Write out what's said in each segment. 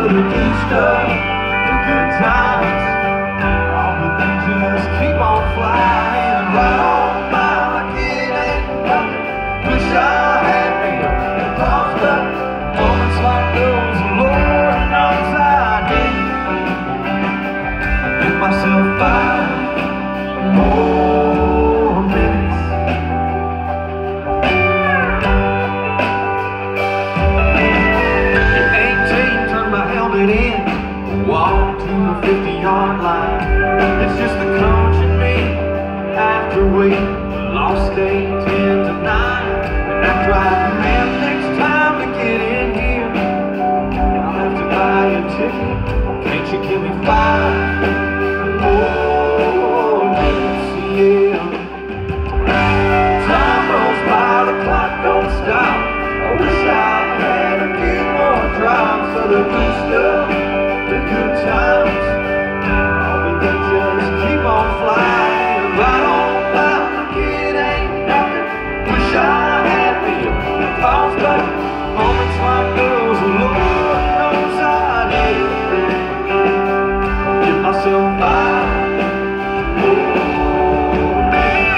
to the good stuff, the good times. All the things just keep on flying right on by like it ain't nothing. Wish I had me a thoughts, but moments like those, Lord knows I did. Give myself 5 more minutes. At 18, turned my helmet in, walked to the 50-yard line. It's just the coach and me after we lost 8-10 to 9. And after I man, next time to get in here, I'll have to buy a ticket. Can't you give me 5 more minutes? Yeah. Time rolls by, the clock don't stop. I wish I had a few more drops of the good stuff, the good times. All the things just keep on flying right on by like it ain't nothing. Wish I had me a pause, but moments like those, Lord knows I did. Give myself 5 more minutes.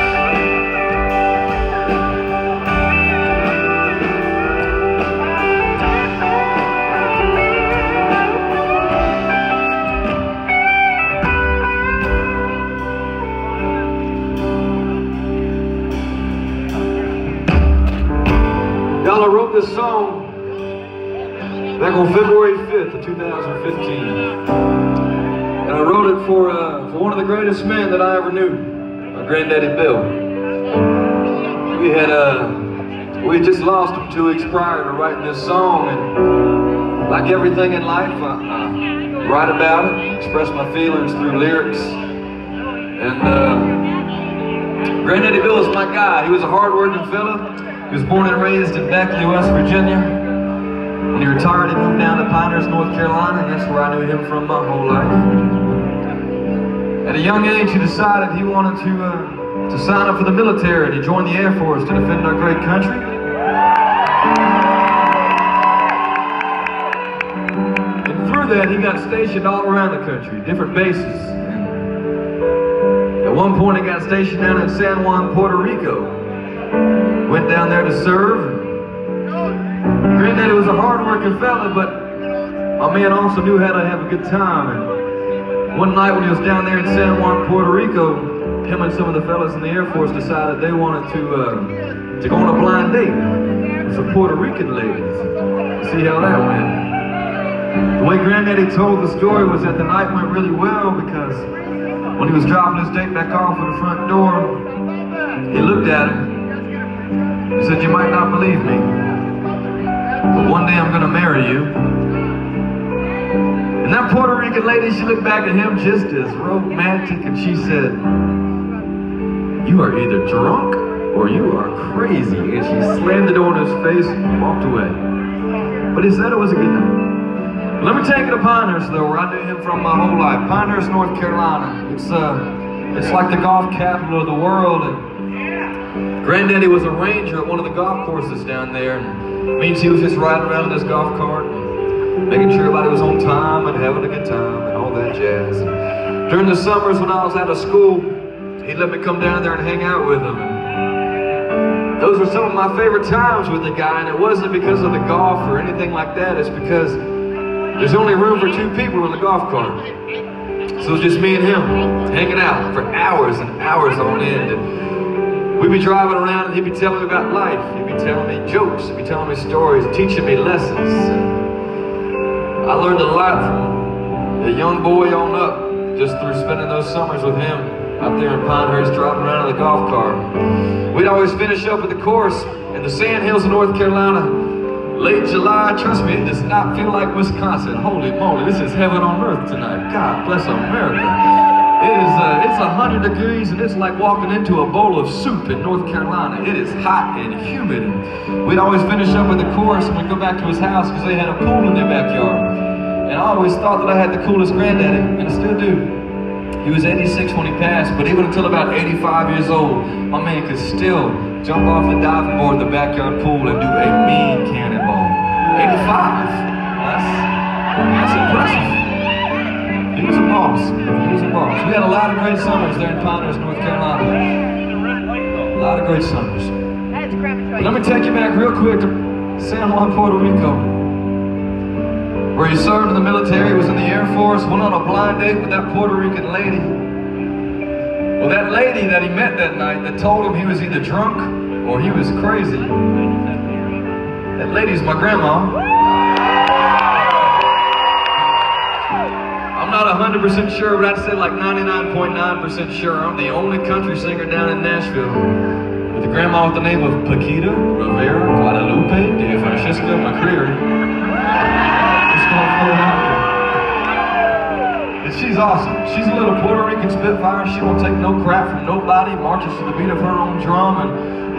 Y'all, I wrote this song back on February 5th of 2015. And I wrote it for one of the greatest men that I ever knew, my granddaddy Bill. We had just lost him 2 weeks prior to writing this song, and like everything in life, I write about it, express my feelings through lyrics. And Granddaddy Bill is my guy. He was a hard-working fella. He was born and raised in Beckley, West Virginia. When he retired, he moved down to Pinehurst, North Carolina, and that's where I knew him from my whole life. At a young age, he decided he wanted to sign up for the military, and he joined the Air Force to defend our great country. And through that, he got stationed all around the country, different bases. And at one point, he got stationed down in San Juan, Puerto Rico. Went down there to serve. Granddaddy was a hard-working fella, but my man also knew how to have a good time. And one night when he was down there in San Juan, Puerto Rico, him and some of the fellas in the Air Force decided they wanted to go on a blind date with some Puerto Rican ladies. See how that went. The way Granddaddy told the story was that the night went really well, because when he was dropping his date back off at the front door, he looked at her. He said, "You might not believe me, but one day I'm gonna marry you." And that Puerto Rican lady, she looked back at him just as romantic, and she said, "You are either drunk or you are crazy." And she slammed the door in his face and walked away. But he said it was a good night. Let me take you to Pinehurst, though, where I knew him from my whole life. Pinehurst, North Carolina. It's like the golf capital of the world. And Granddaddy was a ranger at one of the golf courses down there, and it means he was just riding around in his golf cart and making sure everybody was on time and having a good time and all that jazz. And during the summers when I was out of school, he'd let me come down there and hang out with him. And those were some of my favorite times with the guy, and it wasn't because of the golf or anything like that. It's because there's only room for 2 people in the golf cart. So it was just me and him hanging out for hours and hours on end. And we'd be driving around and he'd be telling me about life. He'd be telling me jokes, he'd be telling me stories, teaching me lessons. And I learned a lot from a young boy on up, just through spending those summers with him out there in Pinehurst, driving around in the golf cart. We'd always finish up at the course in the Sand Hills of North Carolina. Late July, trust me, it does not feel like Wisconsin. Holy moly, this is heaven on earth tonight. God bless America. It's 100 degrees and it's like walking into a bowl of soup in North Carolina. It is hot and humid. And we'd always finish up with the course and we'd go back to his house because they had a pool in their backyard. And I always thought that I had the coolest granddaddy, and I still do. He was 86 when he passed, but even until about 85 years old, my man could still jump off the diving board in the backyard pool and do a mean cannonball. 85. That's impressive. He was a boss. He was a boss. We had a lot of great summers there in Pinehurst, North Carolina. A lot of great summers. But let me take you back real quick to San Juan, Puerto Rico, where he served in the military, was in the Air Force, went on a blind date with that Puerto Rican lady. Well, that lady that he met that night that told him he was either drunk or he was crazy, that lady's my grandma. I'm not 100% sure, but I'd say like 99.9% sure I'm the only country singer down in Nashville with a grandma with the name of Paquita Rivera Guadalupe de Francisca McCreery. Just gonna throw it out there. And she's awesome. She's a little Puerto Rican spitfire. She won't take no crap from nobody, marches to the beat of her own drum, and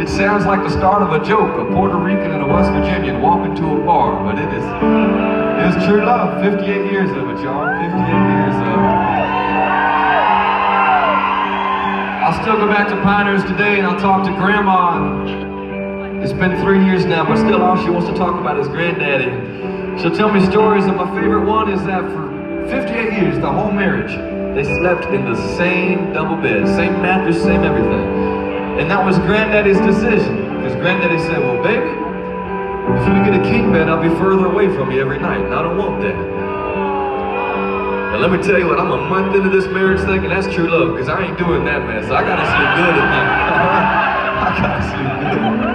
it sounds like the start of a joke, a Puerto Rican and a West Virginian walking to a bar, but it is true love. 58 years of it, y'all. 58 years of it. I'll still go back to Pinehurst today and I'll talk to Grandma. It's been 3 years now, but still all she wants to talk about is Granddaddy. She'll tell me stories, and my favorite one is that for 58 years, the whole marriage, they slept in the same double bed, same mattress, same everything. And that was Granddaddy's decision, because Granddaddy said, well, baby, if we get a king bed, I'll be further away from you every night, and I don't want that. Now let me tell you what, I'm a month into this marriage thing, and that's true love, because I ain't doing that mess. I gotta sleep good at night. I gotta sleep good.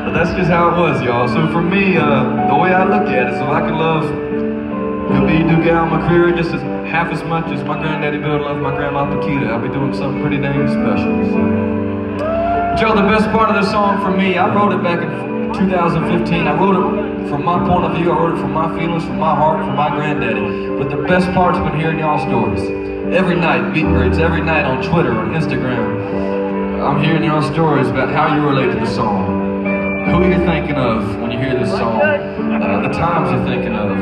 But that's just how it was, y'all. So for me, the way I look at it is if I can love Dugal McCreery just as half as much as my granddaddy Bill loved my grandma Paquita, I'll be doing something pretty dang special. So. But y'all, the best part of this song for me, I wrote it back in 2015. I wrote it from my point of view, I wrote it from my feelings, from my heart, from my granddaddy. But the best part's been hearing y'all stories. Every night, beat grades, every night on Twitter, on Instagram, I'm hearing y'all stories about how you relate to the song. Who are you thinking of when you hear this song? The times you're thinking of.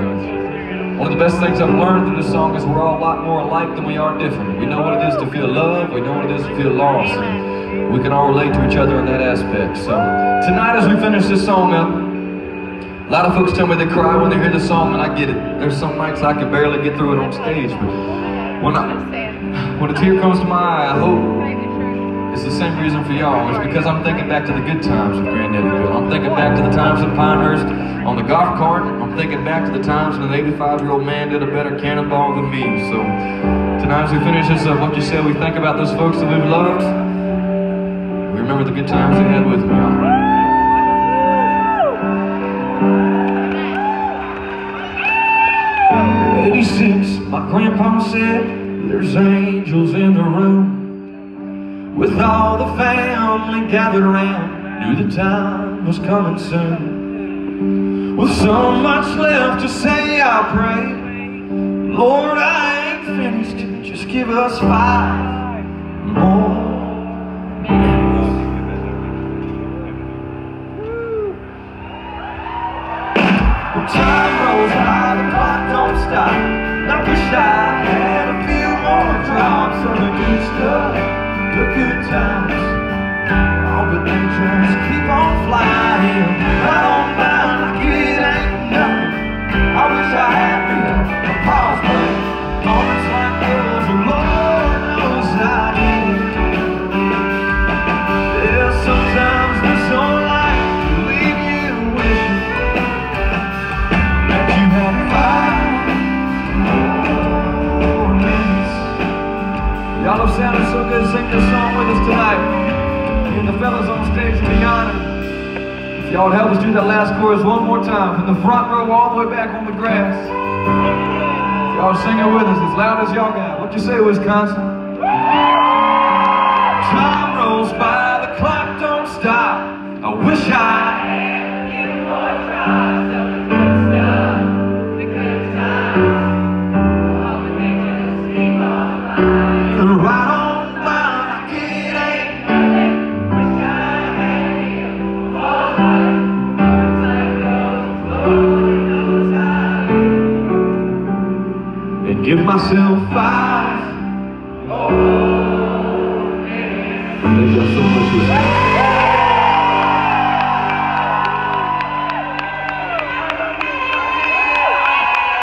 One of the best things I've learned through this song is we're all a lot more alike than we are different. We know what it is to feel love, we know what it is to feel lost. And we can all relate to each other in that aspect. So tonight as we finish this song up, a lot of folks tell me they cry when they hear the song, and I get it. There's some nights I can barely get through it on stage, but when a tear comes to my eye, I hope it's the same reason for y'all. It's because I'm thinking back to the good times with Granddaddy Bill. I'm thinking back to the times in Pinehurst on the golf cart. I'm thinking back to the times when an 85-year-old man did a better cannonball than me. So tonight as we finish this up, what you said, we think about those folks that we've loved. We remember the good times they had with me, y'all. 86, my grandpa said, there's angels in the room. With all the family gathered around, knew the time was coming soon. With so much left to say, I pray, Lord, I ain't finished, just give us 5 more minutes. Well, time rolls by, the clock don't stop, and I wish I had a few more drops of the good stuff. The good times, oh, but they just keep on flying right on by like it ain't nothing. I wish I had me a pause button, moments like those, and Lord knows I did. Yeah, sometimes this old life will leave you wishing that you had 5 more minutes. Y'all have sounded so good. Sing this song with us tonight. And the fellas on stage will be honored. If y'all would help us do that last chorus one more time, from the front row all the way back on the grass. If y'all sing it with us as loud as y'all got. What you say, Wisconsin? Time rolls by, the clock don't stop. I wish I had you more tries of the good stuff, the good times. Oh, but they just keep on flying right on. Give myself 5 more minutes. Thank you so much.